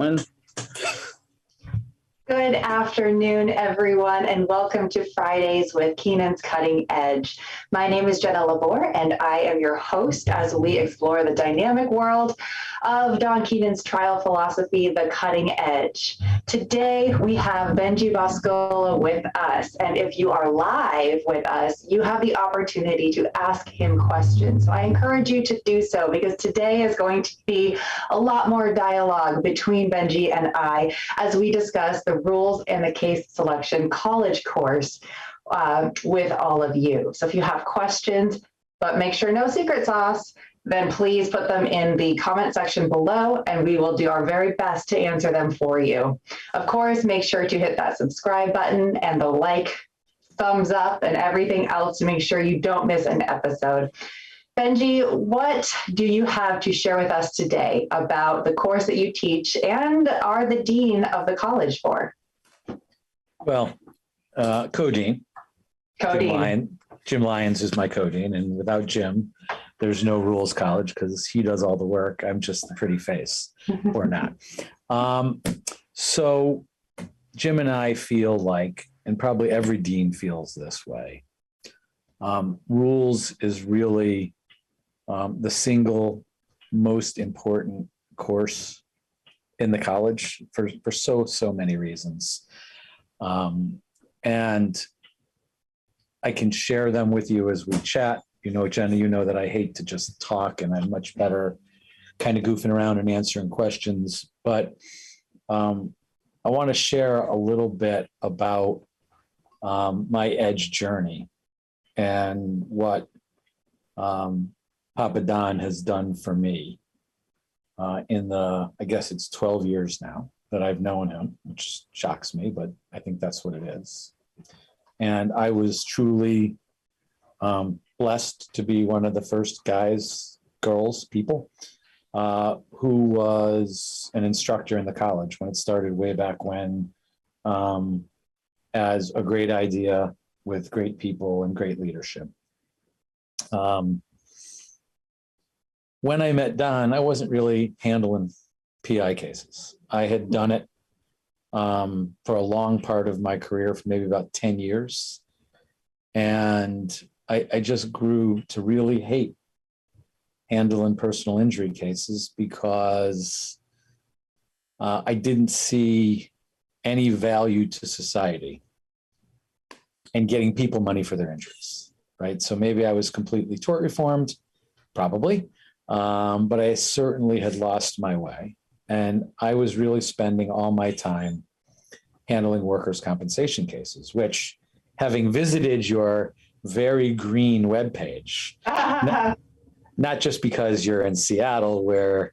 one. Good afternoon, everyone, and welcome to Fridays with Keenan's Cutting Edge. My name is Jenna Labor, and I am your host as we explore the dynamic world of Don Keenan's trial philosophy, The Cutting Edge. Today, we have Benji Boscolo with us, and if you are live with us, you have the opportunity to ask him questions. So I encourage you to do so, because today is going to be a lot more dialogue between Benji and I as we discuss the rules and the case selection college course with all of you. So if you have questions, but make sure no secret sauce, then please put them in the comment section below and we will do our very best to answer them for you. Of course, make sure to hit that subscribe button and the like, thumbs up, and everything else to make sure you don't miss an episode. Benji, what do you have to share with us today about the course that you teach and are the dean of the college for? Well, co-dean. Jim Lyons is my co-dean, and without Jim, there's no rules college because he does all the work. I'm just the pretty face, or not. So Jim and I feel like, and probably every dean feels this way, rules is really the single most important course in the college for so many reasons. And I can share them with you as we chat. You know, Jenna, you know that I hate to just talk, and I'm much better kind of goofing around and answering questions. But I want to share a little bit about my EDGE journey and what Papa Don has done for me in the, I guess it's 12 years now that I've known him, which shocks me, but I think that's what it is. And I was truly blessed to be one of the first people who was an instructor in the college when it started way back when, as a great idea with great people and great leadership. When I met Don, I wasn't really handling PI cases. I had done it for a long part of my career, for maybe about 10 years. And I just grew to really hate handling personal injury cases because I didn't see any value to society in getting people money for their injuries, right? So maybe I was completely tort reformed, probably. But I certainly had lost my way, and I was really spending all my time handling workers' compensation cases, which, having visited your very green webpage, not just because you're in Seattle where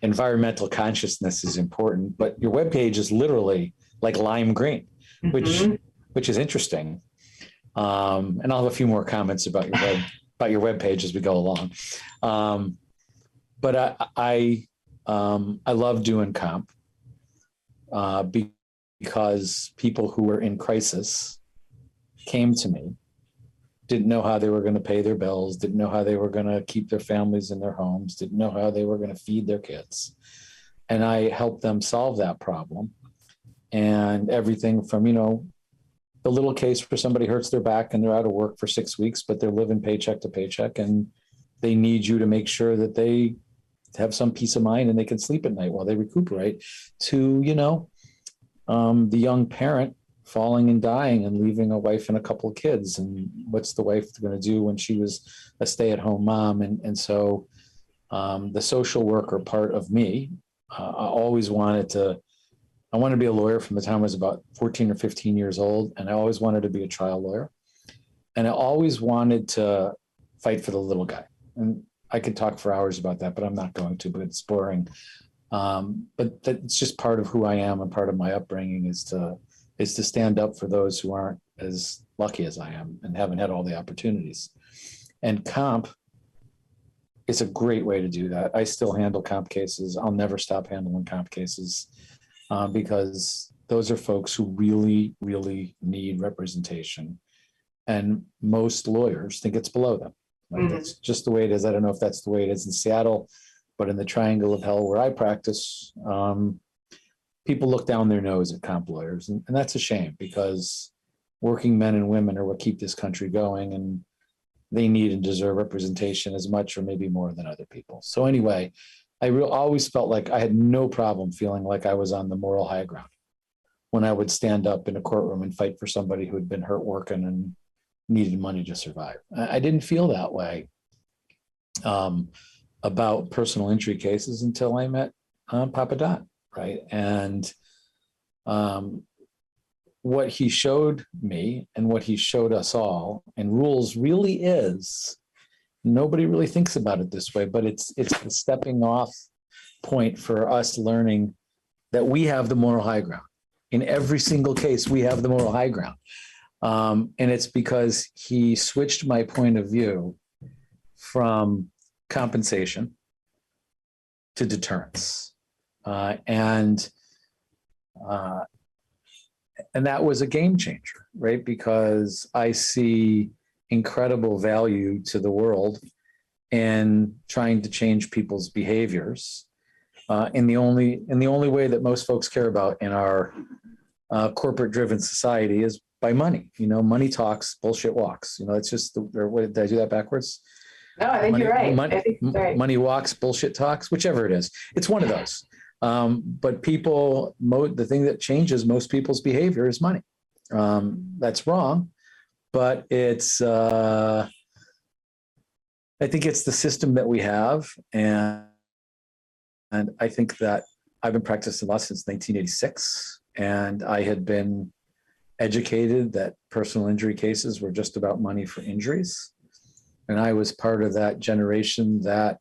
environmental consciousness is important, but your webpage is literally like lime green, which is interesting. And I'll have a few more comments about your webpage as we go along. But I love doing comp because people who were in crisis came to me, didn't know how they were going to pay their bills, didn't know how they were going to keep their families in their homes, didn't know how they were going to feed their kids. And I helped them solve that problem. And everything from, you know, the little case where somebody hurts their back and they're out of work for 6 weeks, but they're living paycheck to paycheck, and they need you to make sure that they have some peace of mind and they can sleep at night while they recuperate, to, you know, the young parent falling and dying and leaving a wife and a couple of kids. And what's the wife going to do when she was a stay-at-home mom? And so the social worker part of me, I always wanted to be a lawyer from the time I was about 14 or 15 years old. And I always wanted to be a trial lawyer. And I always wanted to fight for the little guy. And I could talk for hours about that, but I'm not going to, but it's boring. But it's just part of who I am, and part of my upbringing is to stand up for those who aren't as lucky as I am and haven't had all the opportunities. And comp is a great way to do that. I still handle comp cases. I'll never stop handling comp cases because those are folks who really, really need representation. And most lawyers think it's below them. Like, that's just the way it is. I don't know if that's the way it is in Seattle, but in the triangle of hell where I practice, people look down their nose at comp lawyers, and that's a shame, because working men and women are what keep this country going, and they need and deserve representation as much or maybe more than other people. So anyway, I always felt like I had no problem feeling like I was on the moral high ground when I would stand up in a courtroom and fight for somebody who had been hurt working and needed money to survive. I didn't feel that way about personal injury cases until I met Papa Don, right? And what he showed me and what he showed us all, and rules really is, nobody really thinks about it this way, but it's the stepping off point for us learning that we have the moral high ground. In every single case, we have the moral high ground. And it's because he switched my point of view from compensation to deterrence. And that was a game changer, right? Because I see incredible value to the world in trying to change people's behaviors. In the only way that most folks care about in our corporate-driven society is by money. Money talks, bullshit walks. It's just did I do that backwards? No, I think you're right. I think you're right. Money walks, bullshit talks, whichever it is. It's one of those. But people, the thing that changes most people's behavior is money. That's wrong, but it's, I think it's the system that we have. And I think that I've been practicing law since 1986, and I had been educated that personal injury cases were just about money for injuries. And I was part of that generation that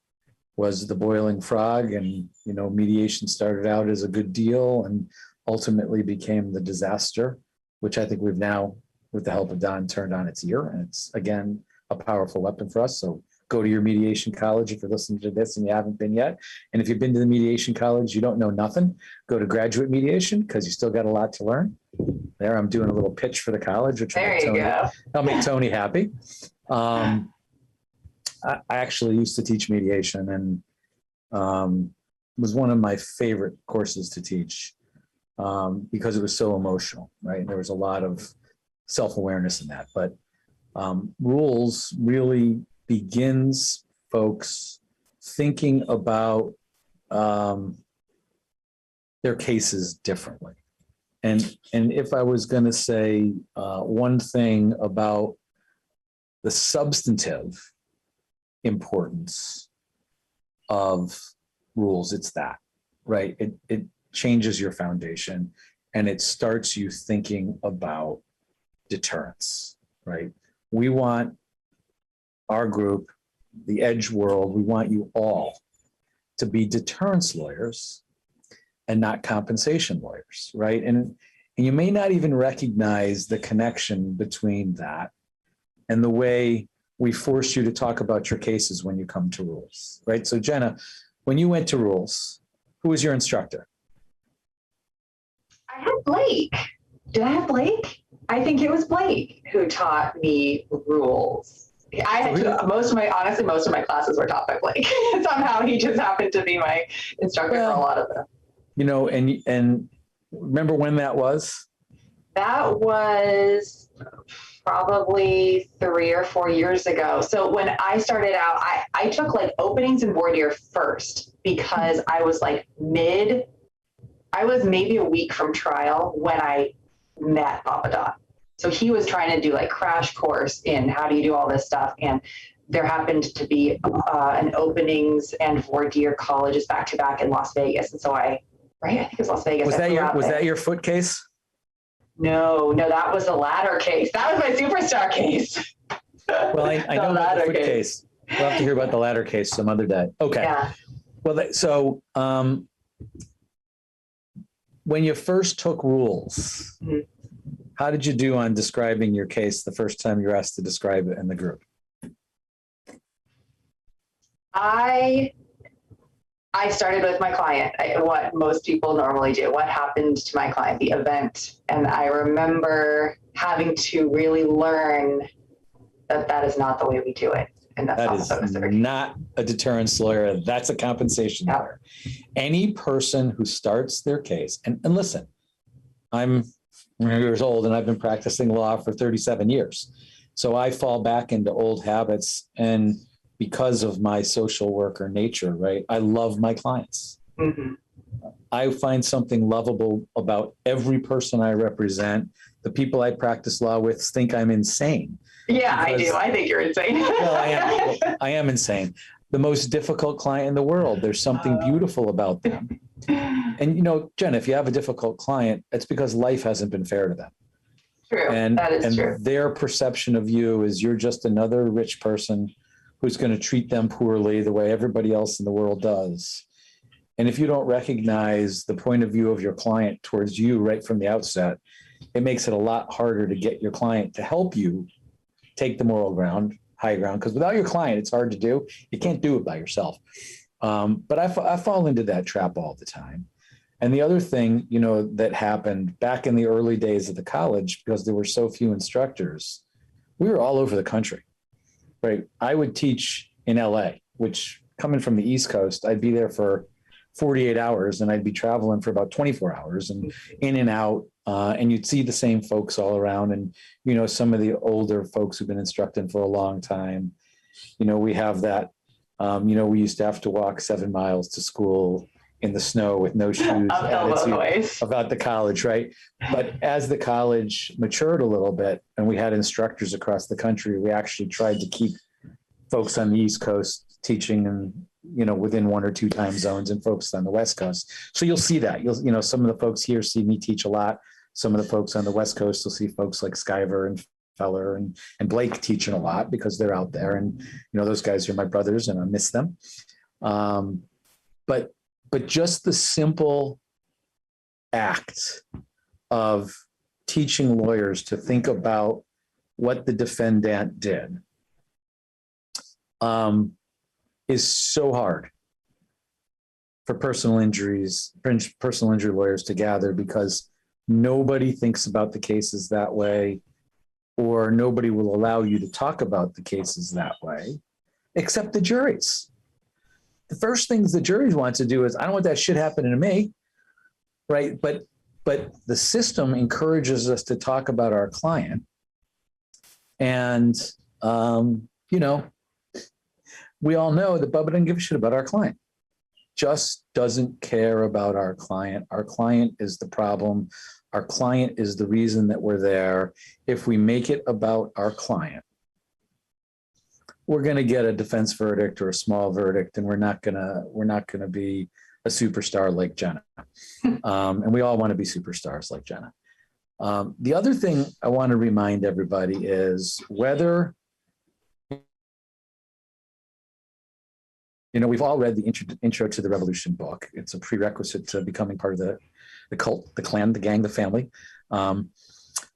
was the boiling frog, and mediation started out as a good deal and ultimately became the disaster, which I think we've now, with the help of Don, turned on its ear, and it's again a powerful weapon for us. So go to your mediation college if you're listening to this and you haven't been yet. And if you've been to the mediation college, you don't know nothing, go to graduate mediation, because you still got a lot to learn. There, I'm doing a little pitch for the college, which I'll make Tony happy. I actually used to teach mediation, and was one of my favorite courses to teach because it was so emotional, right? And there was a lot of self-awareness in that. But rules really begins folks thinking about their cases differently. And if I was going to say one thing about the substantive importance of rules, it's that, right? It changes your foundation, and it starts you thinking about deterrence, right? We want our group, the Edge world, we want you all to be deterrence lawyers and not compensation lawyers, right? And you may not even recognize the connection between that and the way we force you to talk about your cases when you come to rules, right? So Jenna, when you went to rules, who was your instructor? I had Blake. Did I have Blake? I think it was Blake who taught me rules. I had to, most of my classes were taught by Blake. Somehow he just happened to be my instructor for a lot of them. And remember when that was? That was probably 3 or 4 years ago. So when I started out, I took like openings and voir dire first, because I was maybe a week from trial when I met Papa Don. So he was trying to do like crash course in how do you do all this stuff. And there happened to be an openings and voir dire colleges back to back in Las Vegas. And so I think it was Las Vegas. Was that your foot case? No, that was the ladder case. That was my superstar case. Well, I know about the foot case. We'll have to hear about the ladder case some other day. Okay. Yeah. Well, so when you first took rules, mm-hmm. How did you do on describing your case the first time you were asked to describe it in the group? I started with my client, what most people normally do. What happened to my client, the event. And I remember having to really learn that is not the way we do it. And that's That also is absurd. not a deterrence lawyer. That's a compensation lawyer. Any person who starts their case, and listen, I'm years old and I've been practicing law for 37 years. So I fall back into old habits. And because of my social worker nature, right, I love my clients. Mm-hmm. I find something lovable about every person I represent. The people I practice law with think I'm insane. Yeah, I do. I think you're insane. Well, I am insane. The most difficult client in the world. There's something beautiful about them. And, you know, Jen, if you have a difficult client, it's because life hasn't been fair to them. True. And, that is and true. Their perception of you is you're just another rich person who's going to treat them poorly the way everybody else in the world does. And if you don't recognize the point of view of your client towards you right from the outset, it makes it a lot harder to get your client to help you take the moral ground, high ground, because without your client, it's hard to do. You can't do it by yourself. But I fall into that trap all the time. And the other thing, you know, that happened back in the early days of the college, because there were so few instructors, we were all over the country, right? I would teach in LA, which coming from the East Coast, I'd be there for 48 hours and I'd be traveling for about 24 hours and in and out. And you'd see the same folks all around. And, you know, some of the older folks who've been instructing for a long time, you know, we have that, you know, we used to have to walk 7 miles to school in the snow with no shoes about the college, right? But as the college matured a little bit and we had instructors across the country, we actually tried to keep folks on the East Coast teaching and, you know, within 1 or 2 time zones and folks on the West Coast. So you'll see that. You know, some of the folks here see me teach a lot. Some of the folks on the West Coast will see folks like Skyver and Feller and Blake teaching a lot because they're out there. And, you know, those guys are my brothers and I miss them. But just the simple act of teaching lawyers to think about what the defendant did is so hard for personal injury lawyers to gather because nobody thinks about the cases that way, or nobody will allow you to talk about the cases that way, except the juries. The first things the juries want to do is, I don't want that shit happening to me, right? But the system encourages us to talk about our client. And, you know, we all know that Bubba doesn't give a shit about our client. Just doesn't care about our client. Our client is the problem. Our client is the reason that we're there. If we make it about our client, we're going to get a defense verdict or a small verdict, and we're not going to be a superstar like Jenna. And we all want to be superstars like Jenna. The other thing I want to remind everybody is whether, you know, we've all read the intro to the Revolution book. It's a prerequisite to becoming part of the cult, the clan, the gang, the family.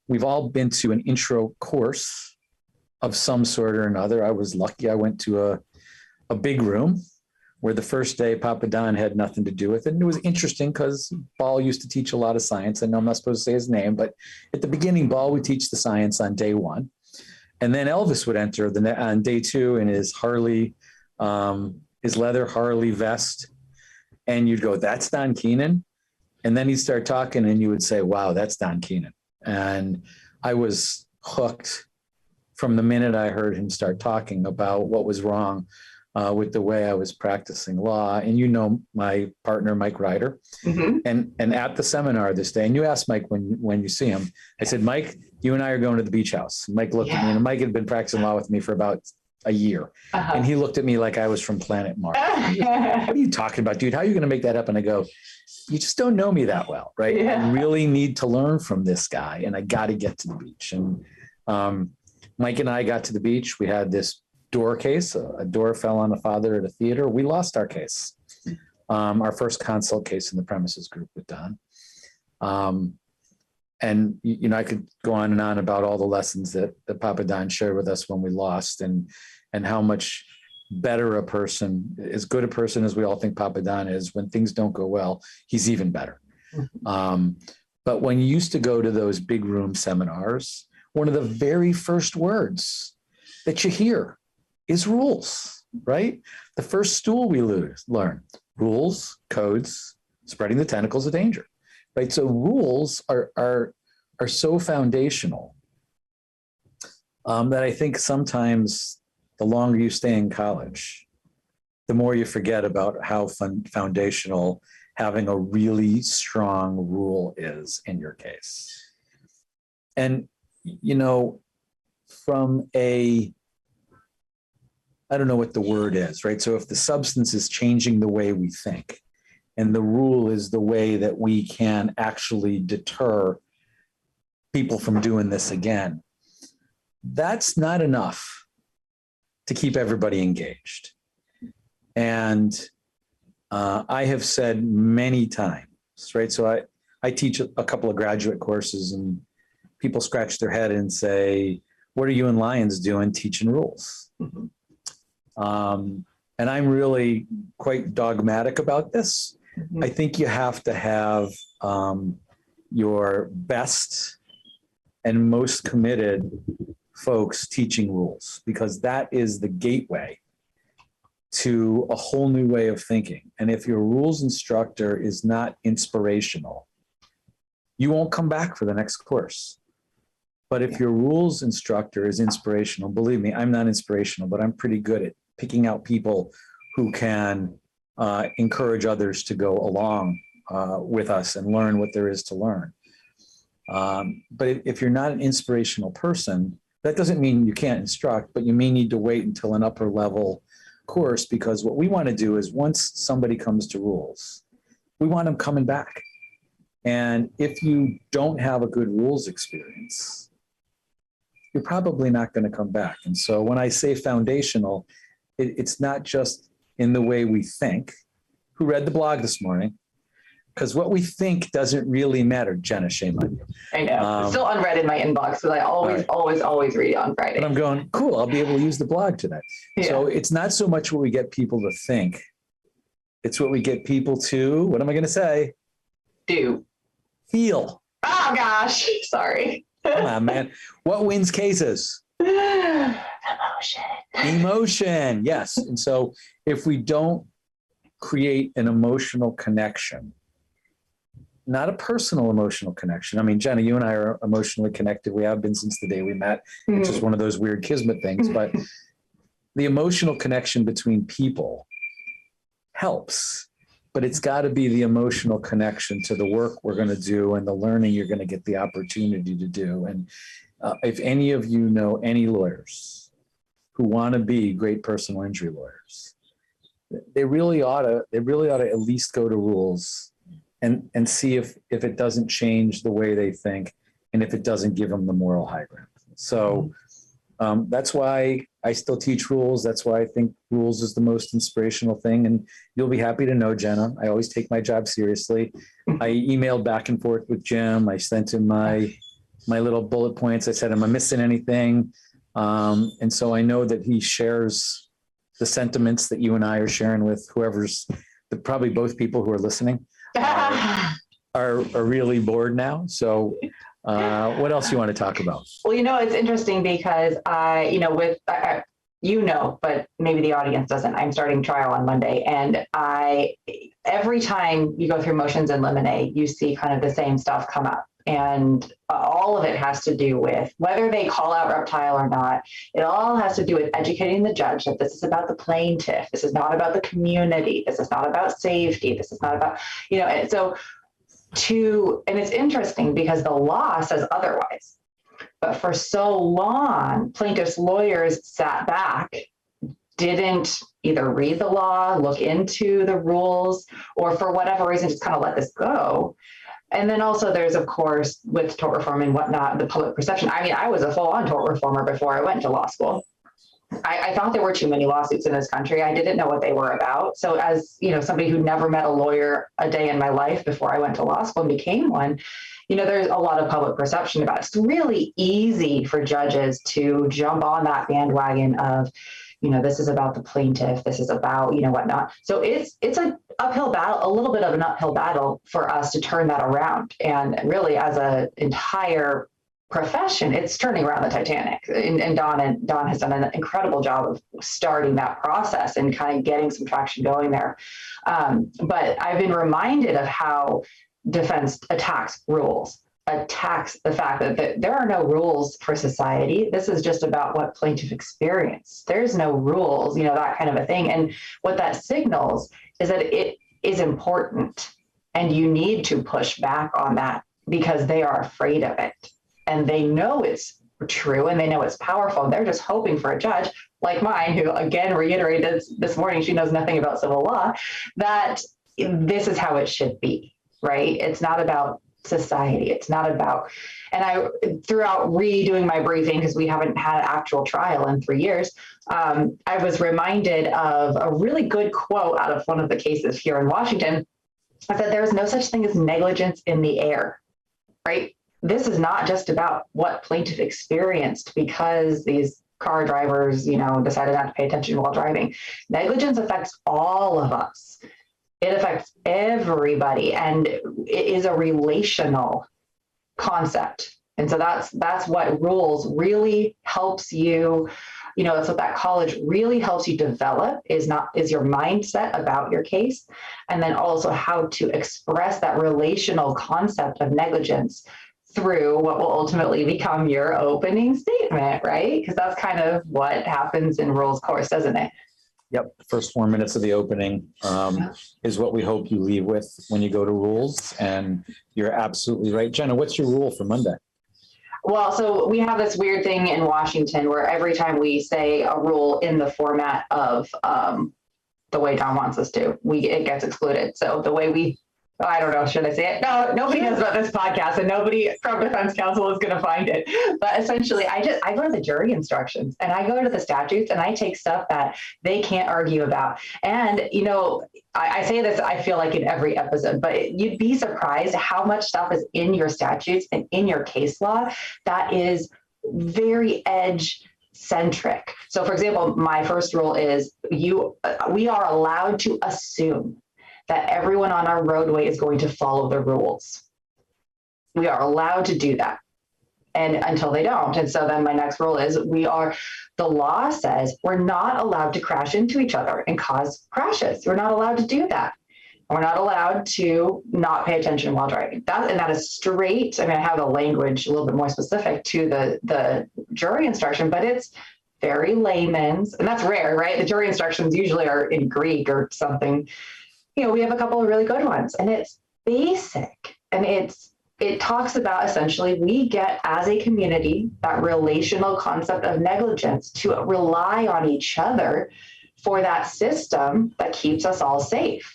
We've all been to an intro course of some sort or another. I was lucky. I went to a big room where the first day Papa Don had nothing to do with it. And it was interesting because Ball used to teach a lot of science. I know I'm not supposed to say his name, but at the beginning, Ball would teach the science on day 1. And then Elvis would enter on day 2 in his Harley, his leather Harley vest. And you'd go, that's Don Keenan. And then he'd start talking and you would say, wow, that's Don Keenan. And I was hooked from the minute I heard him start talking about what was wrong with the way I was practicing law. And you know my partner, Mike Ryder. Mm-hmm. And at the seminar this day, and you asked Mike when you see him, I said, Mike, you and I are going to the beach house. And Mike looked at me, and Mike had been practicing law with me for about a year. Uh-huh. And he looked at me like I was from planet Mars. What are you talking about, dude? How are you going to make that up? And I go, you just don't know me that well, right? Yeah. I really need to learn from this guy, and I got to get to the beach. And Mike and I got to the beach. We had this door case. A door fell on a father at a theater. We lost our case. Our first consult case in the premises group with Don. And, you know, I could go on and on about all the lessons that Papa Don shared with us when we lost and how much better a person, as good a person as we all think Papa Don is, when things don't go well, he's even better. But when you used to go to those big room seminars, one of the very first words that you hear is rules, right? The first stool we learn, rules, codes, spreading the tentacles of danger, right? So rules are so foundational that I think sometimes the longer you stay in college, the more you forget about how foundational having a really strong rule is in your case. And, you know, from I don't know what the word is, right? So if the substance is changing the way we think, and the rule is the way that we can actually deter people from doing this again, that's not enough to keep everybody engaged. And I have said many times, right? So I teach a couple of graduate courses, and people scratch their head and say, what are you and Lions doing teaching rules? Mm-hmm. And I'm really quite dogmatic about this. Mm-hmm. I think you have to have your best and most committed folks teaching rules, because that is the gateway to a whole new way of thinking. And if your rules instructor is not inspirational, you won't come back for the next course. But if your rules instructor is inspirational, believe me, I'm not inspirational, but I'm pretty good at picking out people who can encourage others to go along with us and learn what there is to learn. But if you're not an inspirational person, that doesn't mean you can't instruct, but you may need to wait until an upper level course, because what we want to do is once somebody comes to rules, we want them coming back. And if you don't have a good rules experience, you're probably not going to come back. And so when I say foundational, it's not just in the way we think. Who read the blog this morning? Because what we think doesn't really matter. Jenna, shame on you. I know. It's still unread in my inbox, because I always read it on Friday. But I'm going, cool, I'll be able to use the blog today. Yeah. So it's not so much what we get people to think. It's what we get people to, what am I going to say? Do. Feel. Oh, gosh. Sorry. Come on, man. What wins cases? Emotion. Emotion, yes. And so if we don't create an emotional connection, not a personal emotional connection. I mean, Jenna, you and I are emotionally connected. We have been since the day we met. It's just one of those weird kismet things. But the emotional connection between people helps. But it's got to be the emotional connection to the work we're going to do and the learning you're going to get the opportunity to do. And if any of you know any lawyers who want to be great personal injury lawyers, they really ought to at least go to rules and see if it doesn't change the way they think, and if it doesn't give them the moral high ground. So that's why I still teach rules. That's why I think rules is the most inspirational thing. And you'll be happy to know, Jenna, I always take my job seriously. I emailed back and forth with Jim. I sent him my little bullet points. I said, am I missing anything? And so I know that he shares the sentiments that you and I are sharing with whoever's, probably both people who are listening are really bored now. So what else you want to talk about? Well, it's interesting because but maybe the audience doesn't. I'm starting trial on Monday, and every time you go through motions in limine, you see kind of the same stuff come up. And all of it has to do with whether they call out reptile or not. It all has to do with educating the judge that this is about the plaintiff. This is not about the community. This is not about safety. This is not about, and so and it's interesting because the law says otherwise. But for so long, plaintiffs' lawyers sat back, didn't either read the law, look into the rules, or for whatever reason, just kind of let this go. And then also there's, of course, with tort reform and whatnot, the public perception. I mean, I was a full-on tort reformer before I went to law school. I thought there were too many lawsuits in this country. I didn't know what they were about. So as, somebody who never met a lawyer a day in my life before I went to law school and became one, there's a lot of public perception about it. It's really easy for judges to jump on that bandwagon of, this is about the plaintiff, this is about, whatnot. So it's an uphill battle, a little bit of an uphill battle for us to turn that around. And really as an entire profession, it's turning around the Titanic. And Don has done an incredible job of starting that process and kind of getting some traction going there. But I've been reminded of how defense attacks rules, attacks the fact that there are no rules for society. This is just about what plaintiff experienced. There's no rules, that kind of a thing. And what that signals is that it is important, and you need to push back on that because they are afraid of it. And they know it's true, and they know it's powerful. They're just hoping for a judge like mine, who again reiterated this morning, she knows nothing about civil law, that this is how it should be, right? It's not about society. It's not about, and I, throughout redoing my briefing, because we haven't had actual trial in 3 years, I was reminded of a really good quote out of one of the cases here in Washington. I said, there is no such thing as negligence in the air, right? This is not just about what plaintiff experienced because these car drivers, decided not to pay attention while driving. Negligence affects all of us. It affects everybody, and it is a relational concept. And so that's what rules really helps you, that's what that college really helps you develop is your mindset about your case, and then also how to express that relational concept of negligence through what will ultimately become your opening statement, right? Because that's kind of what happens in rules course, doesn't it? Yep. The first 4 minutes of the opening is what we hope you leave with when you go to rules. And you're absolutely right. Jenna, what's your rule for Monday? Well, so we have this weird thing in Washington where every time we say a rule in the format of the way Don wants us to, it gets excluded. So the way I don't know, should I say it? No, nobody knows about this podcast, and nobody from defense counsel is going to find it. But essentially, I go to the jury instructions, and I go to the statutes, and I take stuff that they can't argue about. And, I say this, I feel like in every episode, but you'd be surprised how much stuff is in your statutes and in your case law that is very edge centric. So for example, my first rule is we are allowed to assume that everyone on our roadway is going to follow the rules. We are allowed to do that, and until they don't. And so then my next rule is the law says we're not allowed to crash into each other and cause crashes. We're not allowed to do that. We're not allowed to not pay attention while driving. That is straight. I have the language a little bit more specific to the jury instruction, but it's very layman's, and that's rare, right? The jury instructions usually are in Greek or something. We have a couple of really good ones, and it's basic, and it talks about essentially we get as a community that relational concept of negligence to rely on each other for that system that keeps us all safe.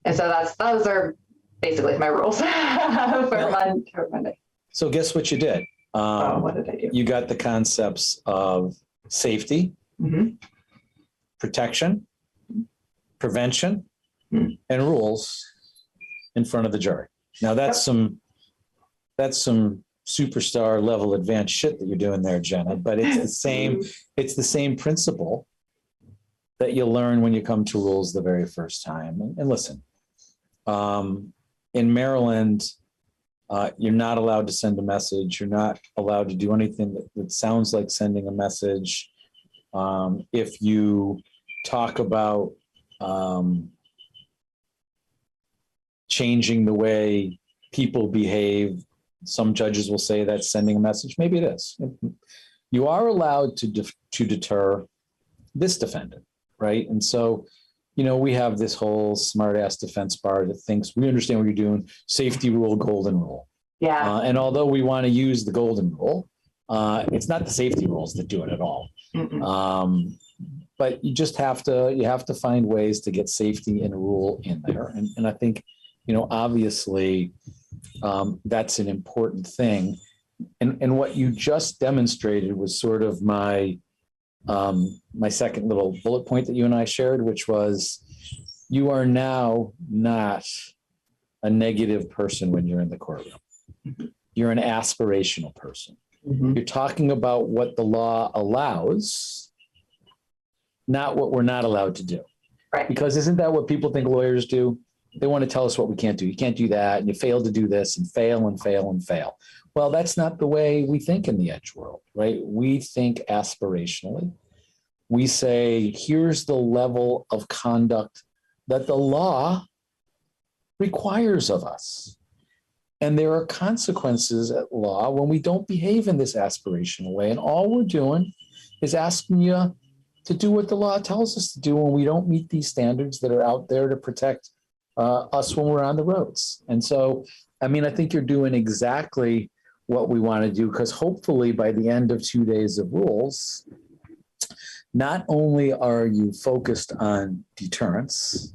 And so those are basically my rules for Monday. So guess what you did? What did I do? You got the concepts of safety, protection, prevention, and rules in front of the jury. Now that's some superstar level advanced shit that you're doing there, Jenna, but it's the same principle that you learn when you come to rules the very first time. And listen, in Maryland, you're not allowed to send a message. You're not allowed to do anything that sounds like sending a message. If you talk about changing the way people behave, some judges will say that's sending a message. Maybe it is. You are allowed to deter this defendant, right? And so, we have this whole smart ass defense bar that thinks we understand what you're doing. Safety rule, golden rule. Yeah. And although we want to use the golden rule, it's not the safety rules that do it at all. But you just have to find ways to get safety and rule in there. And I think, obviously, that's an important thing. And what you just demonstrated was sort of my second little bullet point that you and I shared, which was you are now not a negative person when you're in the courtroom. You're an aspirational person. You're talking about what the law allows, not what we're not allowed to do. Right. Because isn't that what people think lawyers do? They want to tell us what we can't do. You can't do that, and you fail to do this, and fail and fail and fail. Well, that's not the way we think in the edge world, right? We think aspirationally. We say, here's the level of conduct that the law requires of us. And there are consequences at law when we don't behave in this aspirational way. And all we're doing is asking you to do what the law tells us to do when we don't meet these standards that are out there to protect us when we're on the roads. And so, I mean, I think you're doing exactly what we want to do, because hopefully by the end of 2 days of rules, not only are you focused on deterrence,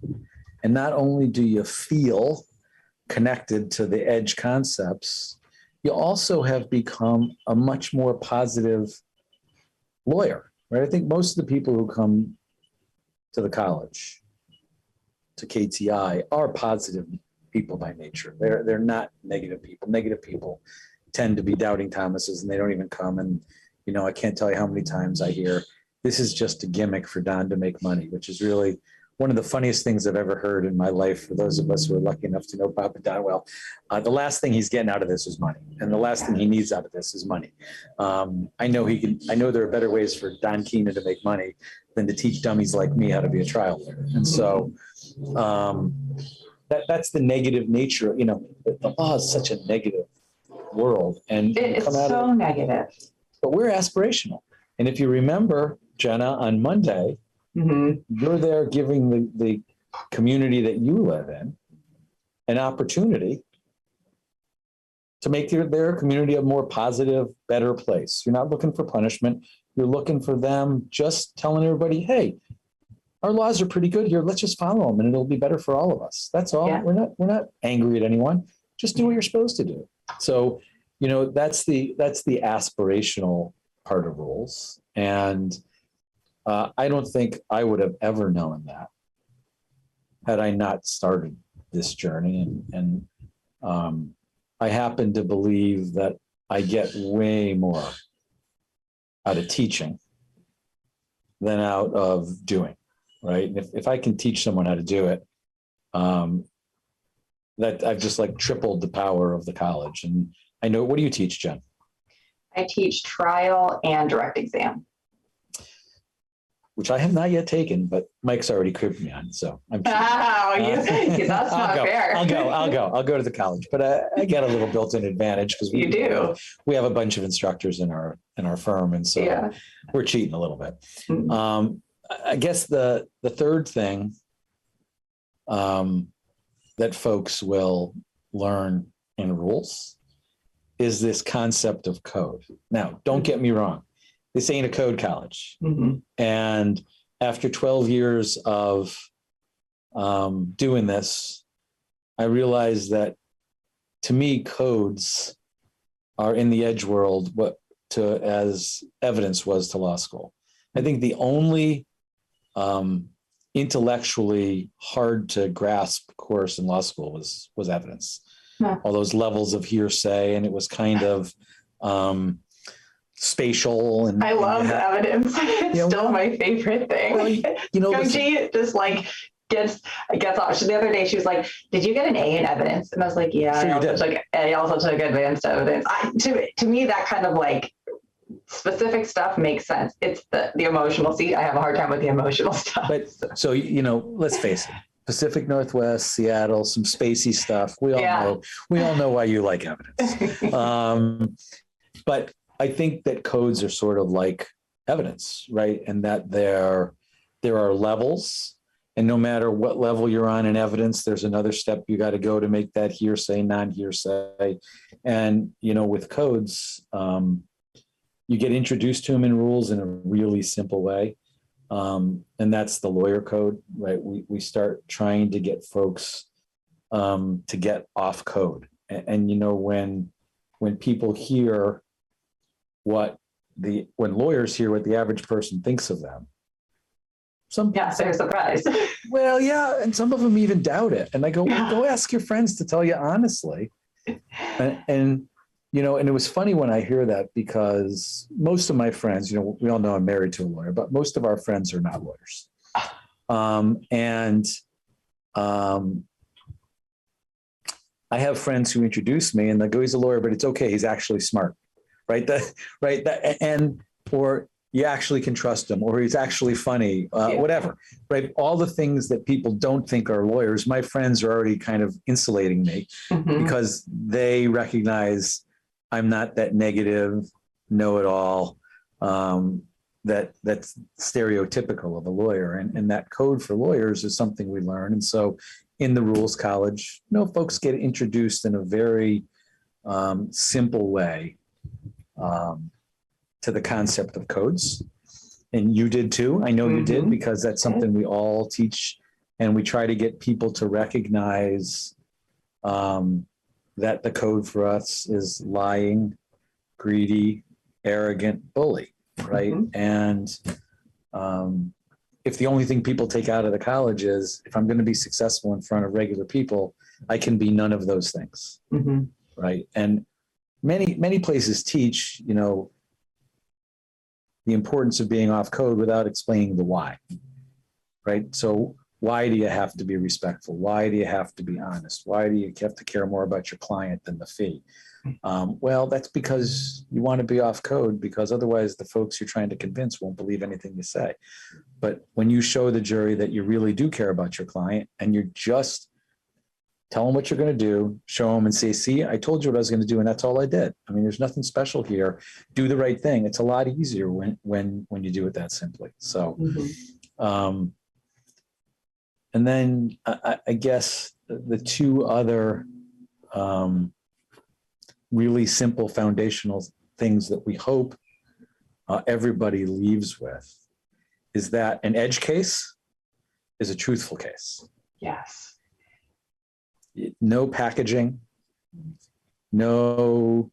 and not only do you feel connected to the edge concepts, you also have become a much more positive lawyer, right? I think most of the people who come to the college, to KTI, are positive people by nature. They're not negative people. Negative people tend to be doubting Thomases, and they don't even come. And, you know, I can't tell you how many times I hear, this is just a gimmick for Don to make money, which is really one of the funniest things I've ever heard in my life. For those of us who are lucky enough to know Papa Don well, the last thing he's getting out of this is money, and the last thing he needs out of this is money. I know there are better ways for Don Keenan to make money than to teach dummies like me how to be a trial lawyer. And so that's the negative nature. You know, the law is such a negative world, and it's so negative. But we're aspirational, and if you remember, Jenna, on Monday, you're there giving the community that you live in an opportunity to make their community a more positive, better place. You're not looking for punishment. You're looking for them just telling everybody, hey, our laws are pretty good here. Let's just follow them and it'll be better for all of us. That's all. Yeah. We're not angry at anyone. Just do what you're supposed to do. So, you know, that's the aspirational part of rules. And I don't think I would have ever known that had I not started this journey. And I happen to believe that I get way more out of teaching than out of doing, right? And if I can teach someone how to do it, that I've just like tripled the power of the college. And I know, what do you teach, Jen? I teach trial and direct exam, which I have not yet taken, but Mike's already cribbed me on, so I'm sure. That's not fair. I'll go to the college, but I get a little built-in advantage because we have a bunch of instructors in our firm, and so we're cheating a little bit. Mm-hmm. I guess the third thing that folks will learn in rules is this concept of code. Now, don't get me wrong. This ain't a code college. Mm-hmm. And after 12 years of doing this, I realized that to me, codes are in the edge world as evidence was to law school. I think the only intellectually hard to grasp course in law school was evidence. Yeah. All those levels of hearsay, and it was kind of spatial. And I love evidence. It's still my favorite thing. Well, Goji just like gets off. The other day she was like, "Did you get an A in evidence?" And I was like, "Yeah." Sure, I also took advanced evidence. To me, that kind of like specific stuff makes sense. It's the emotional. See, I have a hard time with the emotional stuff. But so let's face it. Pacific Northwest, Seattle, some spacey stuff. We all know why you like evidence. But I think that codes are sort of like evidence, right? And that there are levels, and no matter what level you're on in evidence, there's another step you got to go to make that hearsay, non-hearsay. And, with codes, you get introduced to them in rules in a really simple way. And that's the lawyer code, right? We start trying to get folks to get off code. And when people hear when lawyers hear what the average person thinks of them, they're surprised. Well, yeah, and some of them even doubt it. And I go, go ask your friends to tell you honestly. And it was funny when I hear that, because most of my friends, we all know I'm married to a lawyer, but most of our friends are not lawyers. I have friends who introduce me and they go, he's a lawyer, but it's okay. He's actually smart, right? Or you actually can trust him, or he's actually funny, whatever, right? All the things that people don't think are lawyers, my friends are already kind of insulating me because they recognize I'm not that negative, know-it-all, that's stereotypical of a lawyer. And that code for lawyers is something we learn. And so in the rules college, folks get introduced in a very simple way to the concept of codes. And you did too. I know you did, because that's something we all teach. And we try to get people to recognize that the code for us is lying, greedy, arrogant, bully, right? And if the only thing people take out of the college is, if I'm going to be successful in front of regular people, I can be none of those things, right? And many places teach, the importance of being off code without explaining the why, right? So why do you have to be respectful? Why do you have to be honest? Why do you have to care more about your client than the fee? Well, that's because you want to be off code, because otherwise the folks you're trying to convince won't believe anything you say. But when you show the jury that you really do care about your client and you're just tell them what you're going to do, show them and say, see, I told you what I was going to do, and that's all I did. I mean, there's nothing special here. Do the right thing. It's a lot easier when you do it that simply. So, and then I guess the two other really simple foundational things that we hope everybody leaves with is that an edge case is a truthful case. Yes. No packaging, no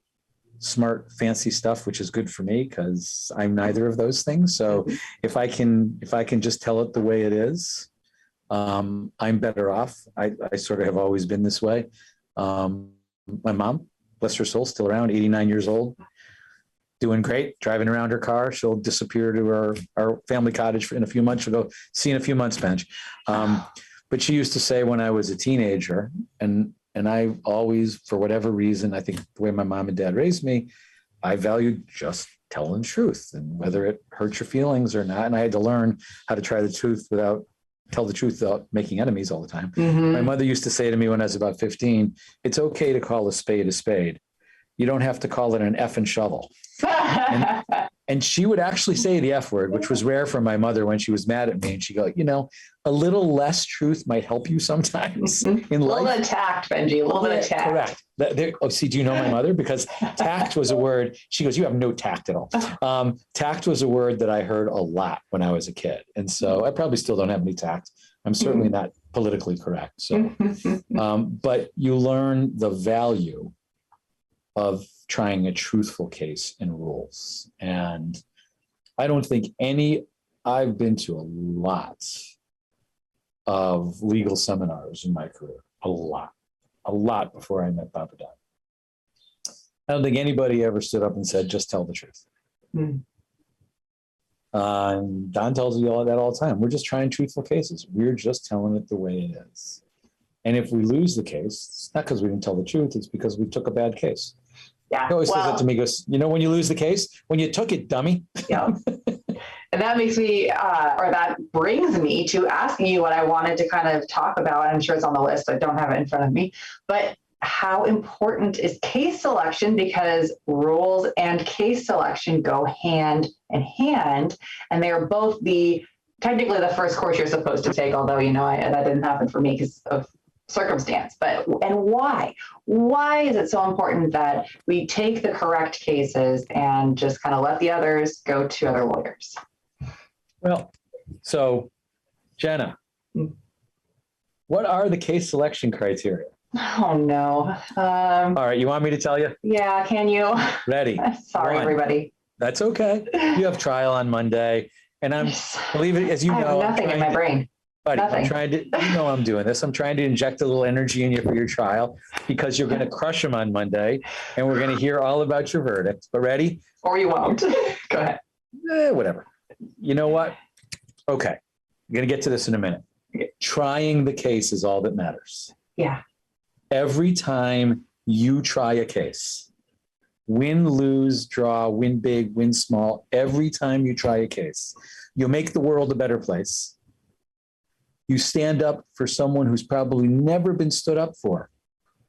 smart, fancy stuff, which is good for me because I'm neither of those things. So if I can just tell it the way it is, I'm better off. I sort of have always been this way. My mom, bless her soul, still around, 89 years old, doing great, driving around her car. She'll disappear to our family cottage in a few months. She'll go, see you in a few months, Benj. But she used to say when I was a teenager, and I always, for whatever reason, I think the way my mom and dad raised me, I valued just telling the truth, and whether it hurts your feelings or not. And I had to learn how to tell the truth without making enemies all the time. My mother used to say to me when I was about 15, it's okay to call a spade a spade. You don't have to call it an effing shovel. And she would actually say the F word, which was rare for my mother when she was mad at me. And she'd go, a little less truth might help you sometimes in life. A little bit of tact, Benji, a little bit of tact. Correct. See, do you know my mother? Because tact was a word. She goes, you have no tact at all. Tact was a word that I heard a lot when I was a kid. And so I probably still don't have any tact. I'm certainly not politically correct. So, but you learn the value of trying a truthful case in rules. And I don't think I've been to a lot of legal seminars in my career, a lot before I met Papa Don. I don't think anybody ever stood up and said, just tell the truth. And Don tells you all that all the time. We're just trying truthful cases. We're just telling it the way it is. And if we lose the case, it's not because we didn't tell the truth, it's because we took a bad case. Yeah. He always says that to me, he goes, when you lose the case, when you took it, dummy. Yeah. And that makes me, that brings me to asking you what I wanted to kind of talk about. I'm sure it's on the list. I don't have it in front of me, but how important is case selection? Because rules and case selection go hand in hand, and they're both technically the first course you're supposed to take, although, that didn't happen for me because of circumstance. And why is it so important that we take the correct cases and just kind of let the others go to other lawyers? Well, so Jenna, what are the case selection criteria? Oh no. All right, you want me to tell you? Yeah, can you? Ready. Sorry, everybody. That's okay. You have trial on Monday, and believe it, as you know, I have nothing in my brain. Buddy, I'm trying to, I'm doing this. I'm trying to inject a little energy in you for your trial, because you're going to crush them on Monday, and we're going to hear all about your verdict. But ready? Or you won't. Go ahead. Whatever. You know what? Okay. I'm going to get to this in a minute. Trying the case is all that matters. Yeah. Every time you try a case, win, lose, draw, win big, win small, every time you try a case, you'll make the world a better place. You stand up for someone who's probably never been stood up for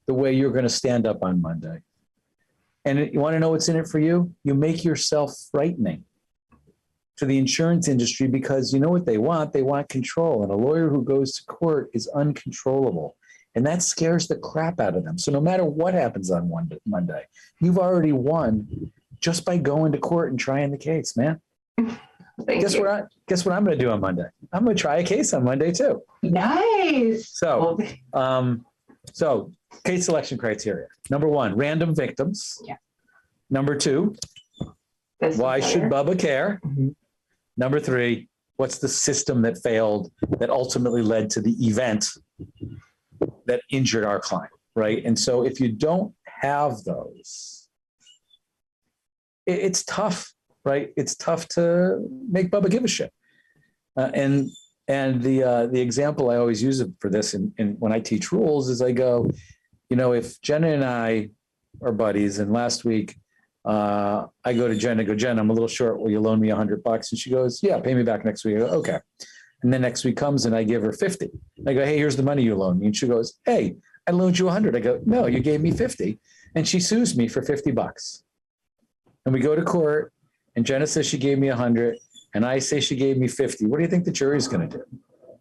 the way you're going to stand up on Monday. And you want to know what's in it for you? You make yourself frightening to the insurance industry, because you know what they want? They want control. And a lawyer who goes to court is uncontrollable. And that scares the crap out of them. So no matter what happens on Monday, you've already won just by going to court and trying the case, man. Guess what I'm going to do on Monday? I'm going to try a case on Monday too. Nice. So case selection criteria. Number 1, random victims. Yeah. Number 2, why should Bubba care? Mm-hmm. Number 3, what's the system that failed that ultimately led to the event that injured our client, right? And so if you don't have those, it's tough, right? It's tough to make Bubba give a shit. And the example I always use for this, and when I teach rules, is I go, if Jenna and I are buddies, and last week I go to Jenna, Jenna, I'm a little short. Will you loan me $100? And she goes, yeah, pay me back next week. I go, okay. And then next week comes and I give her 50. I go, hey, here's the money you loaned me. And she goes, hey, I loaned you 100. I go, no, you gave me 50. And she sues me for $50. And we go to court, and Jenna says she gave me 100, and I say she gave me 50. What do you think the jury's going to do?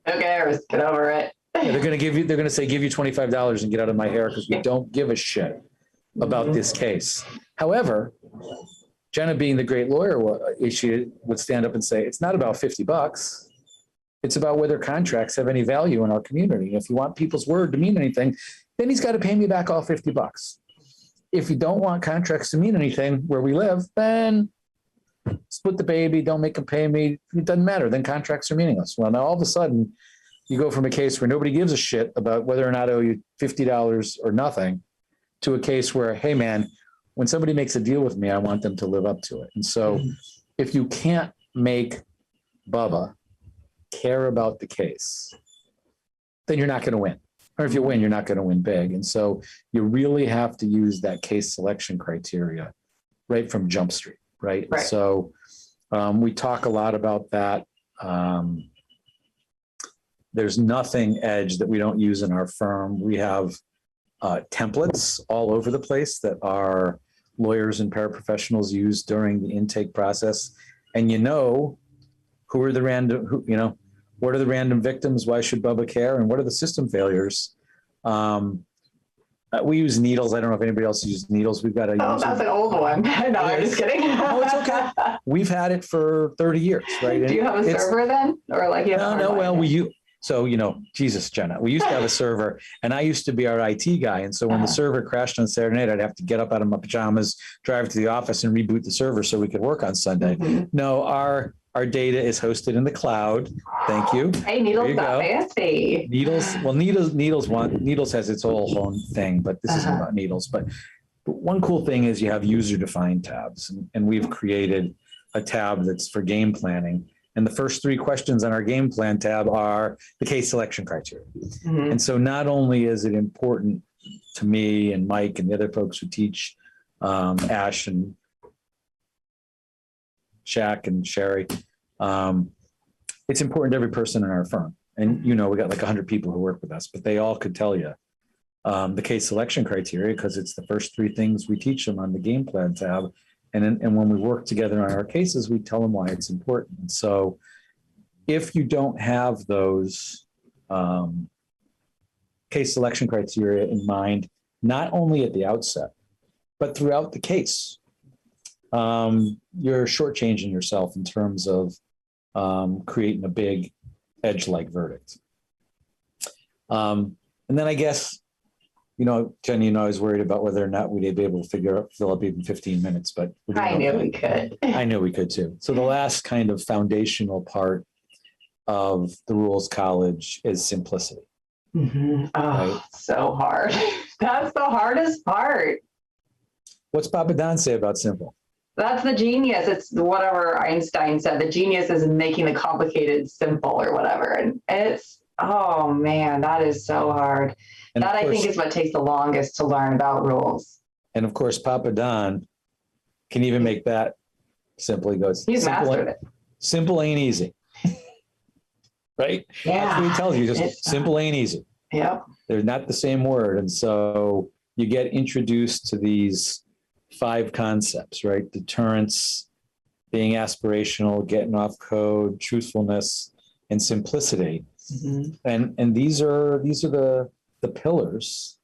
Who cares? Get over it. Yeah, they're going to say, give you $25 and get out of my hair, because we don't give a shit about this case. However, Jenna, being the great lawyer she would stand up and say, it's not about $50. It's about whether contracts have any value in our community. If you want people's word to mean anything, then he's got to pay me back all $50. If you don't want contracts to mean anything where we live, then split the baby, don't make them pay me. It doesn't matter. Then contracts are meaningless. Well, now all of a sudden you go from a case where nobody gives a shit about whether or not I owe you $50 or nothing, to a case where, hey man, when somebody makes a deal with me, I want them to live up to it. And so if you can't make Bubba care about the case, then you're not going to win. Or if you win, you're not going to win big. And so you really have to use that case selection criteria right from Jump Street, right? Right. So we talk a lot about that. There's nothing Edge that we don't use in our firm. We have templates all over the place that our lawyers and paraprofessionals use during the intake process. And who are the random, what are the random victims? Why should Bubba care? And what are the system failures? We use needles. I don't know if anybody else uses needles. We've got a that's an old one. No, I'm just kidding. Oh, it's okay. We've had it for 30 years, right? Do you have a server then? Or like you have No, well, Jesus, Jenna, we used to have a server, and I used to be our IT guy. And so when the server crashed on Saturday night, I'd have to get up out of my pajamas, drive to the office, and reboot the server so we could work on Sunday. Mm-hmm. No, our data is hosted in the cloud. Thank you. Hey, Needles got fancy. Needles has its whole thing, but this isn't about Needles. But one cool thing is you have user-defined tabs, and we've created a tab that's for game planning. And the first 3 questions on our game plan tab are the case selection criteria. Mm-hmm. And so not only is it important to me and Mike and the other folks who teach, Ash and Shaq and Sherry, it's important to every person in our firm. And we got like 100 people who work with us, but they all could tell you the case selection criteria, because it's the first 3 things we teach them on the game plan tab. And when we work together on our cases, we tell them why it's important. So if you don't have those case selection criteria in mind, not only at the outset, but throughout the case, you're shortchanging yourself in terms of creating a big Edge-like verdict. And then I guess, Jenny, I was worried about whether or not we'd be able to fill up even 15 minutes, but I knew we could. I knew we could too. So the last kind of foundational part of the Rules College is simplicity. Mm-hmm. Oh, right? So hard. That's the hardest part. What's Papa Don say about simple? That's the genius. It's whatever Einstein said. The genius is in making the complicated simple or whatever. And Oh man, that is so hard. And That of I think course, is what takes the longest to learn about rules. and of course, Papa Don can even make that simple. He goes, He's mastered it. simple ain't easy. Right? That's what he Yeah. tells you. Just It's simple ain't easy. Yep. They're not the same word. And so you get introduced to these 5 concepts, right? Deterrence, being aspirational, getting off code, truthfulness, and simplicity. Mm-hmm. And these are the pillars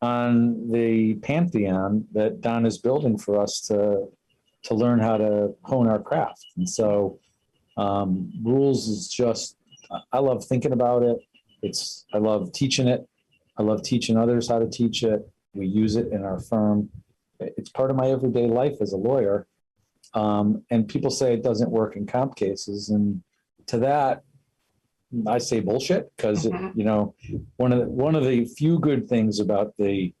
on the pantheon that Don is building for us to learn how to hone our craft. And so rules is just, I love thinking about it. I love teaching it. I love teaching others how to teach it. We use it in our firm. It's part of my everyday life as a lawyer. And people say it doesn't work in comp cases. And to that, I say bullshit because, Mm-hmm. you know, one of the few good things about the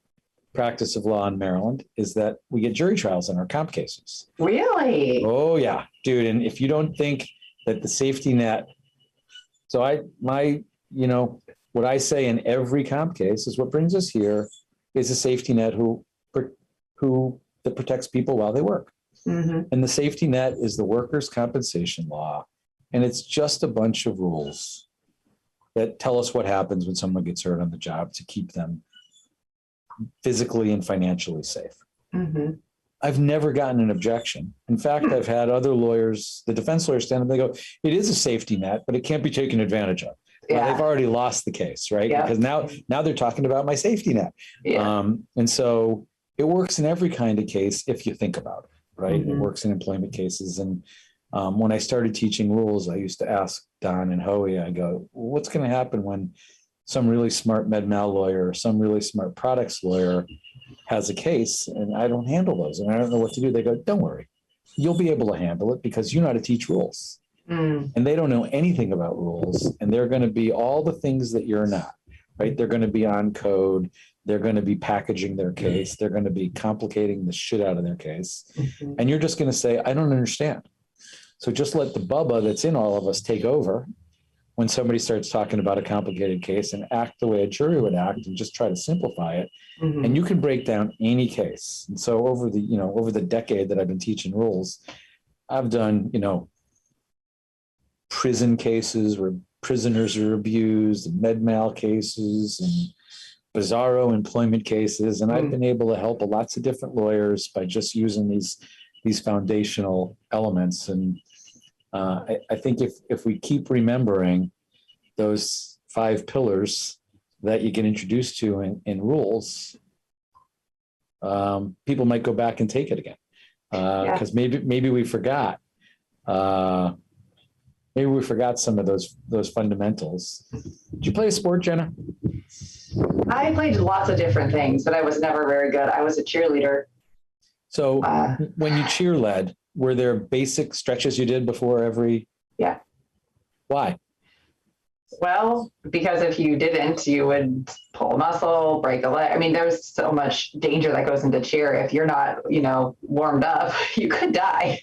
practice of law in Maryland is that we get jury trials in our comp cases. Really? Oh yeah, dude. And if you don't think that the safety net, so what I say in every comp case is what brings us here is a safety net that protects people while they work. Mm-hmm. And the safety net is the workers' compensation law. And it's just a bunch of rules that tell us what happens when someone gets hurt on the job to keep them physically and financially safe. Mm-hmm. I've never gotten an objection. In fact, I've had other lawyers, the defense lawyers stand up, they go, it is a safety net, but it can't be taken advantage of. Well, they've already lost the case, right? Yep. Because now they're talking about my safety net. Yeah. And so it works in every kind of case if you think about it, right? Mm-hmm. It works in employment cases. And when I started teaching rules, I used to ask Don and Howie, I go, what's going to happen when some really smart med mal lawyer or some really smart products lawyer has a case and I don't handle those and I don't know what to do? They go, don't worry, you'll be able to handle it because you know how to teach rules. And they don't know anything about rules, and they're going to be all the things that you're not, right? They're going to be on code. They're going to be packaging their case. They're going to be complicating the shit out of their case. Mm-hmm. And you're just going to say, I don't understand. So just let the Bubba that's in all of us take over when somebody starts talking about a complicated case and act the way a jury would act and just try to simplify it. Mm-hmm. And you can break down any case. And so over the decade that I've been teaching rules, I've done, prison cases where prisoners are abused, med mal cases, and bizarro employment cases. And I've been able to help lots of different lawyers by just using these foundational elements. And I think if we keep remembering those 5 pillars that you get introduced to in rules, people might go back and take it again because maybe we forgot. Maybe we forgot some of those fundamentals. Did you play a sport, Jenna? I played lots of different things, but I was never very good. I was a cheerleader. So when you cheer led, were there basic stretches you did before every? Yeah. Why? Well, because if you didn't, you would pull a muscle, break a leg. I mean, there's so much danger that goes into cheer. If you're not, warmed up, you could die.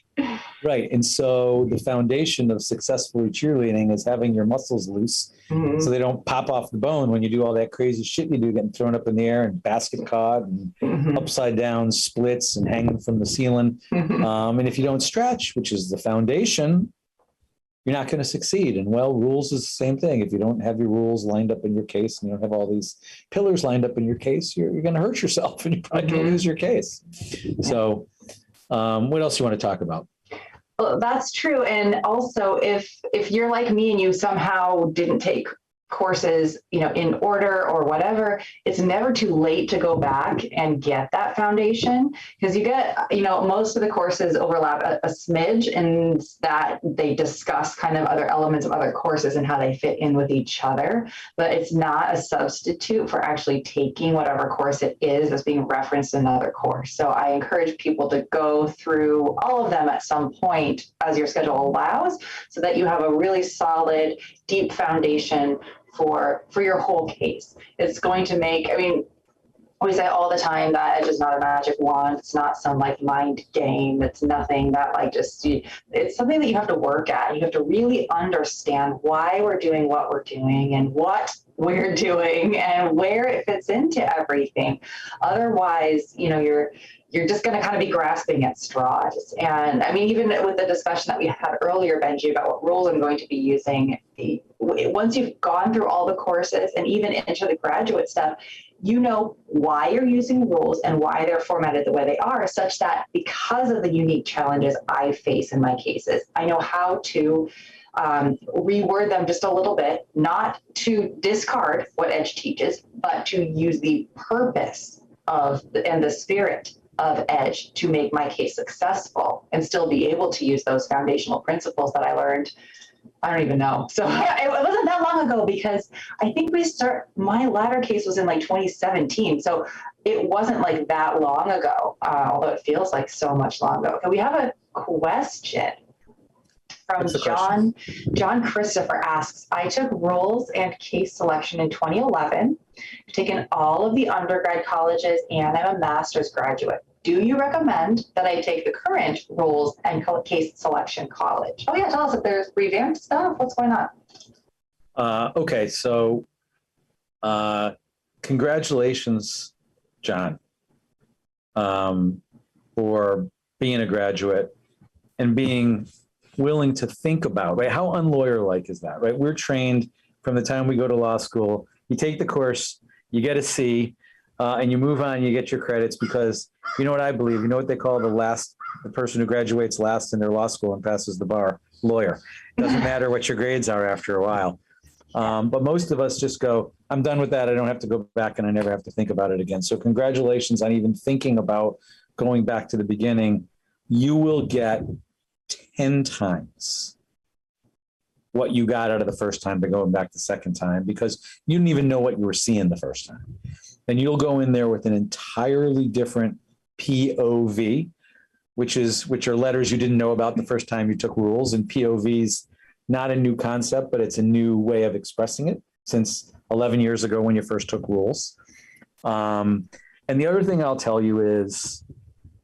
Right. And so the foundation of successfully cheerleading is having your muscles loose so they don't pop off the bone when you do all that crazy shit you do, getting thrown up in the air and basket caught and upside down splits and hanging from the ceiling. And if you don't stretch, which is the foundation, you're not going to succeed. And rules is the same thing. If you don't have your rules lined up in your case and you don't have all these pillars lined up in your case, you're going to hurt yourself and you're probably going to lose your case. So what else you want to talk about? Well, that's true. And also if you're like me and you somehow didn't take courses, in order or whatever, it's never too late to go back and get that foundation because you get, most of the courses overlap a smidge and that they discuss kind of other elements of other courses and how they fit in with each other, but it's not a substitute for actually taking whatever course it is that's being referenced in another course. So I encourage people to go through all of them at some point as your schedule allows so that you have a really solid, deep foundation for your whole case. It's going to make, we say all the time that Edge is not a magic wand. It's not some like mind game. It's nothing that like just, it's something that you have to work at. You have to really understand why we're doing what we're doing and what we're doing and where it fits into everything. Otherwise, you're just going to kind of be grasping at straws. And I mean, even with the discussion that we had earlier, Benji, about what rules I'm going to be using, once you've gone through all the courses and even into the graduate stuff, you know why you're using rules and why they're formatted the way they are, such that because of the unique challenges I face in my cases, I know how to reword them just a little bit, not to discard what Edge teaches, but to use the purpose and the spirit of Edge to make my case successful and still be able to use those foundational principles that I learned. I don't even know. So it wasn't that long ago, because I think my latter case was in like 2017. So it wasn't like that long ago, although it feels like so much long ago. Okay, we have a question from John Christopher asks, I took rules and case selection in 2011. I've taken all of the undergrad colleges and I'm a master's graduate. Do you recommend that I take the current rules and case selection college? Oh yeah, tell us if there's revamped stuff. What's going on? Okay, so congratulations, John, for being a graduate and being willing to think about, right? How unlawyer-like is that, right? We're trained from the time we go to law school. You take the course, you get a C, and you move on, you get your credits, because you know what I believe, you know what they call the person who graduates last in their law school and passes the bar? Lawyer. It doesn't matter what your grades are after a while. But most of us just go, I'm done with that. I don't have to go back and I never have to think about it again. So congratulations on even thinking about going back to the beginning. You will get 10 times what you got out of the first time by going back the second time, because you didn't even know what you were seeing the first time. And you'll go in there with an entirely different POV, which are letters you didn't know about the first time you took rules. And POV's not a new concept, but it's a new way of expressing it since 11 years ago when you first took rules. And the other thing I'll tell you is,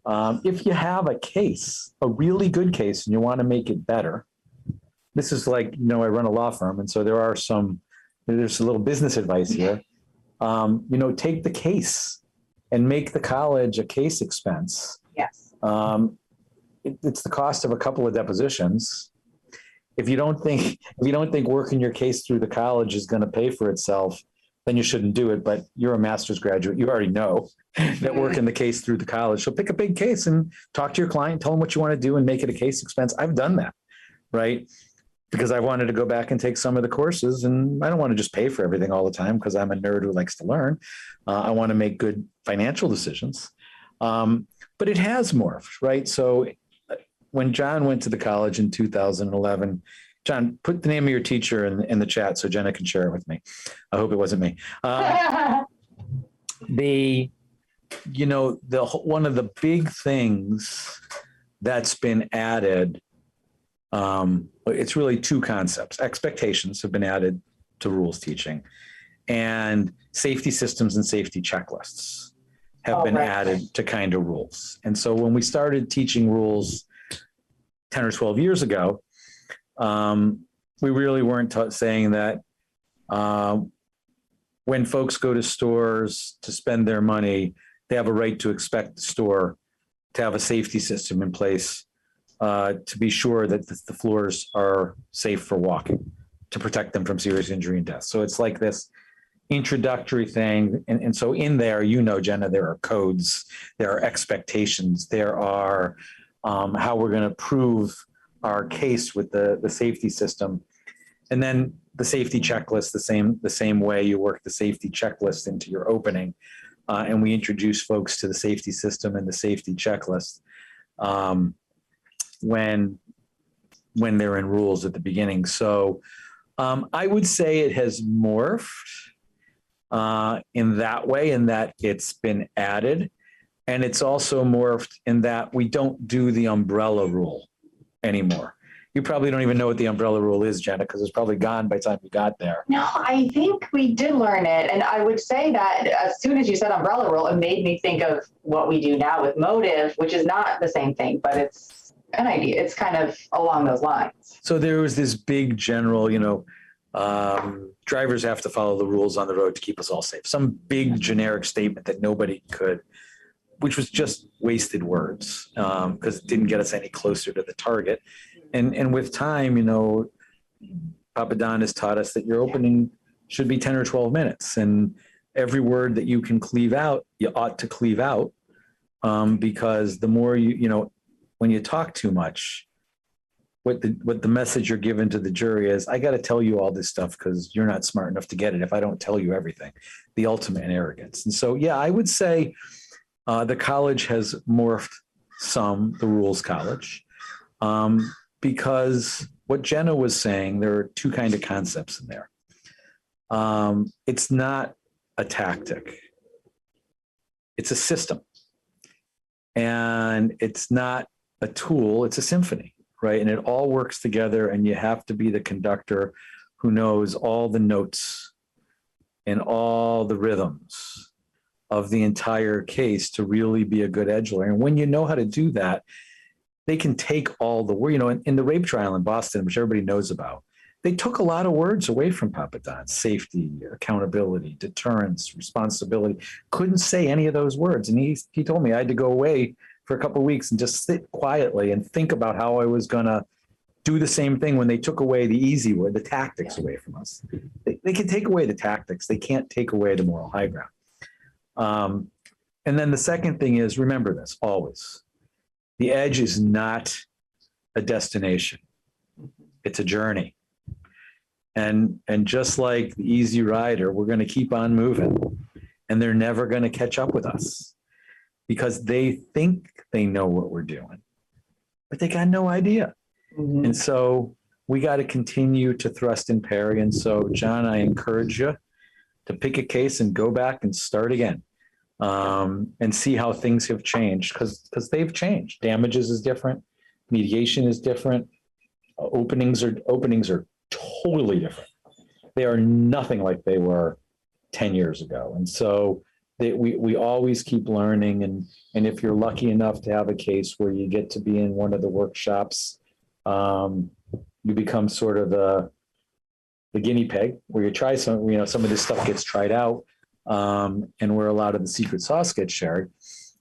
if you have a case, a really good case, and you want to make it better, this is like, I run a law firm, and so there's a little business advice here. Take the case and make the college a case expense. Yes. It's the cost of a couple of depositions. If you don't think working your case through the college is going to pay for itself, then you shouldn't do it. But you're a master's graduate. You already know that working the case through the college. So pick a big case and talk to your client, tell them what you want to do and make it a case expense. I've done that, right? Because I wanted to go back and take some of the courses, and I don't want to just pay for everything all the time because I'm a nerd who likes to learn. I want to make good financial decisions. But it has morphed, right? So when John went to the college in 2011, John, put the name of your teacher in the chat so Jenna can share it with me. I hope it wasn't me. One of the big things that's been added, it's really two concepts. Expectations have been added to rules teaching, and safety systems and safety checklists have been added to kind of rules. And so when we started teaching rules 10 or 12 years ago, we really weren't saying that when folks go to stores to spend their money, they have a right to expect the store to have a safety system in place to be sure that the floors are safe for walking, to protect them from serious injury and death. So it's like this introductory thing. And so in there, Jenna, there are codes, there are expectations, there are how we're going to prove our case with the safety system. And then the safety checklist, the same way you work the safety checklist into your opening. And we introduce folks to the safety system and the safety checklist when they're in rules at the beginning. So I would say it has morphed in that way, in that it's been added. And it's also morphed in that we don't do the umbrella rule anymore. You probably don't even know what the umbrella rule is, Jenna, because it's probably gone by the time you got there. No, I think we did learn it. And I would say that as soon as you said umbrella rule, it made me think of what we do now with motive, which is not the same thing, but it's an idea. It's kind of along those lines. So there was this big general, drivers have to follow the rules on the road to keep us all safe. Some big generic statement that nobody could, which was just wasted words because it didn't get us any closer to the target. And with time, Papa Don has taught us that your opening should be 10 or 12 minutes. And every word that you can cleave out, you ought to cleave out because the more when you talk too much, what the message you're given to the jury is, I got to tell you all this stuff because you're not smart enough to get it if I don't tell you everything, the ultimate in arrogance. And so, yeah, I would say the college has morphed the rules college. Because what Jenna was saying, there are two kind of concepts in there. It's not a tactic. It's a system. And it's not a tool, it's a symphony, right? And it all works together and you have to be the conductor who knows all the notes and all the rhythms of the entire case to really be a good edge lawyer. And when you know how to do that, they can take all the word, in the rape trial in Boston, which everybody knows about, they took a lot of words away from Papa Don: safety, accountability, deterrence, responsibility. Couldn't say any of those words. And he told me I had to go away for a couple of weeks and just sit quietly and think about how I was going to do the same thing when they took away the easy word, the tactics away from us. They can take away the tactics. They can't take away the moral high ground. And then the second thing is, remember this always. The edge is not a destination. It's a journey. And just like the easy rider, we're going to keep on moving and they're never going to catch up with us because they think they know what we're doing, but they got no idea. Mm-hmm. And so we got to continue to thrust and parry. And so, John, I encourage you to pick a case and go back and start again. And see how things have changed because they've changed. Damages is different. Mediation is different. Openings are totally different. They are nothing like they were 10 years ago. And so we always keep learning. And if you're lucky enough to have a case where you get to be in one of the workshops, you become sort of the guinea pig where you try some of this stuff gets tried out. And where a lot of the secret sauce gets shared.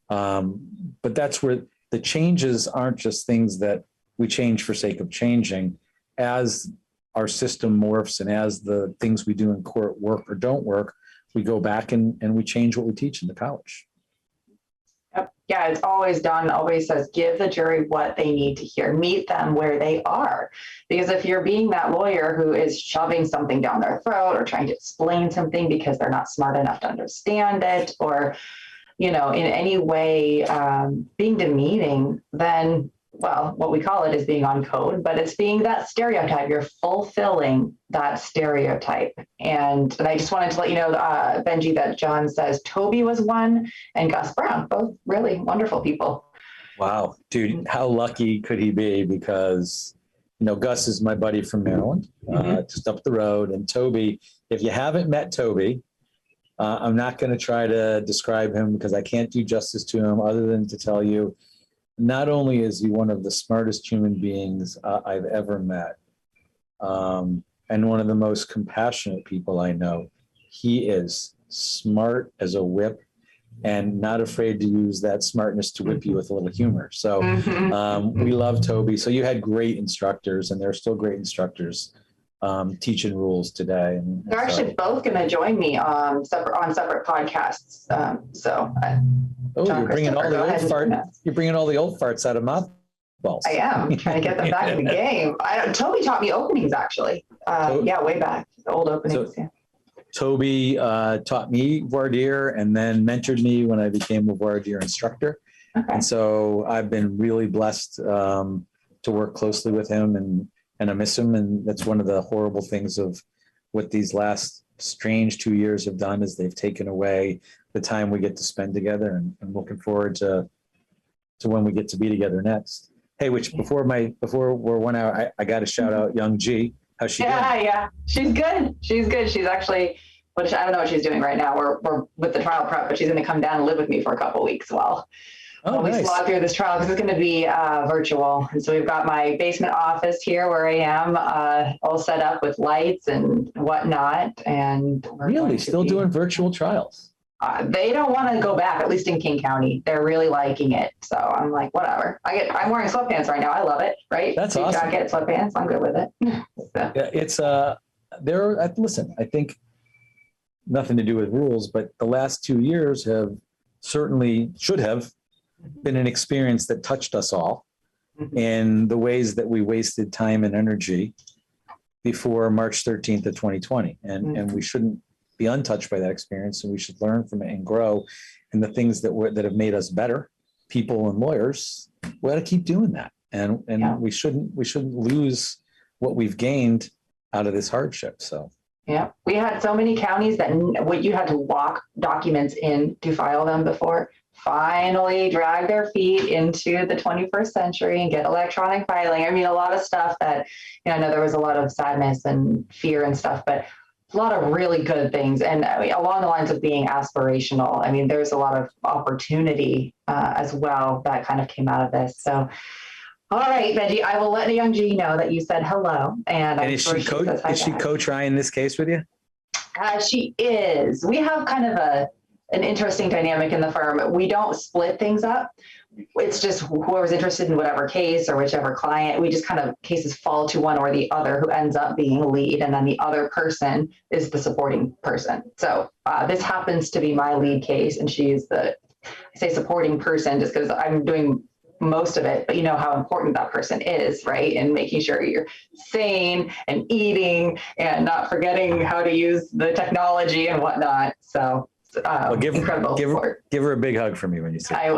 But that's where the changes aren't just things that we change for sake of changing. As our system morphs and as the things we do in court work or don't work, we go back and we change what we teach in the college. Yep. Yeah, it's always says, give the jury what they need to hear, meet them where they are. Because if you're being that lawyer who is shoving something down their throat or trying to explain something because they're not smart enough to understand it, or, in any way being demeaning, then, well, what we call it is being on code, but it's being that stereotype. You're fulfilling that stereotype. And I just wanted to let you know, Benji, that John says Toby was one and Gus Brown, both really wonderful people. Wow, dude, how lucky could he be? Because, Gus is my buddy from Maryland, just up the road. And Toby, if you haven't met Toby, I'm not going to try to describe him because I can't do justice to him other than to tell you, not only is he one of the smartest human beings I've ever met, and one of the most compassionate people I know, he is smart as a whip and not afraid to use that smartness to whip you with a little humor. So we love Toby. So you had great instructors, and there are still great instructors teaching rules today. And they're actually both going to join me on separate podcasts. You're bringing all the old farts out of mothballs. I am trying to get them back in the game. Toby taught me openings, actually. Way back, the old openings. So, Toby taught me voir dire and then mentored me when I became a voir dire instructor. Okay. And so I've been really blessed to work closely with him, and I miss him. And that's one of the horrible things of what these last strange 2 years have done, is they've taken away the time we get to spend together, and looking forward to when we get to be together next. Hey, which before we're 1 hour, I got to shout out young G. How's she doing? Yeah. She's good. She's good. She's actually, I don't know what she's doing right now. We're with the trial prep, but she's going to come down and live with me for a couple of weeks while we slog through this trial, because it's going to be virtual. And so we've got my basement office here where I am, all set up with lights and whatnot. And we're really still doing virtual trials. They don't want to go back, at least in King County. They're really liking it. So I'm like, whatever. I'm wearing sweatpants right now. I love it. Right? That's awesome. Jacket, sweatpants. I'm good with it. So. Yeah, it's listen, I think nothing to do with rules, but the last 2 years should have been an experience that touched us all in the ways that we wasted time and energy before March 13th of 2020. And we shouldn't be untouched by that experience, and we should learn from it and grow. And the things that have made us better, people and lawyers, we got to keep doing that. And we shouldn't lose what we've gained out of this hardship. So yeah, we had so many counties that you had to walk documents in to file them before, finally drag their feet into the 21st century and get electronic filing. I mean, a lot of stuff that, I know there was a lot of sadness and fear and stuff, but a lot of really good things. And I mean, along the lines of being aspirational, I mean, there's a lot of opportunity as well that kind of came out of this. So, all right, Benji, I will let the young G know that you said hello. And is she co-trying this case with you? She is. We have kind of an interesting dynamic in the firm. We don't split things up. It's just whoever's interested in whatever case or whichever client, we just kind of cases fall to one or the other who ends up being lead, and then the other person is the supporting person. So this happens to be my lead case, and she's I say supporting person just because I'm doing most of it, but you know how important that person is, right? And making sure you're sane and eating and not forgetting how to use the technology and whatnot. So incredible support. Give her a big hug for me when you see it. I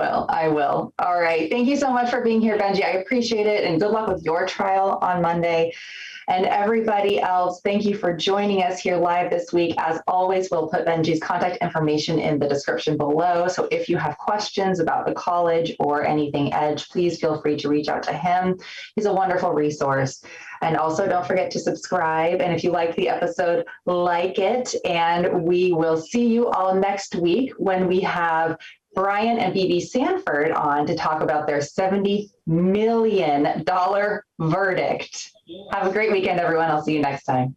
will. All right. Thank you so much for being here, Benji. I appreciate it. And good luck with your trial on Monday. And everybody else, thank you for joining us here live this week. As always, we'll put Benji's contact information in the description below. So if you have questions about the college or anything Edge, please feel free to reach out to him. He's a wonderful resource. And also don't forget to subscribe. And if you like the episode, like it. And we will see you all next week when we have Brian and BB Sanford on to talk about their $70 million verdict. Have a great weekend, everyone. I'll see you next time.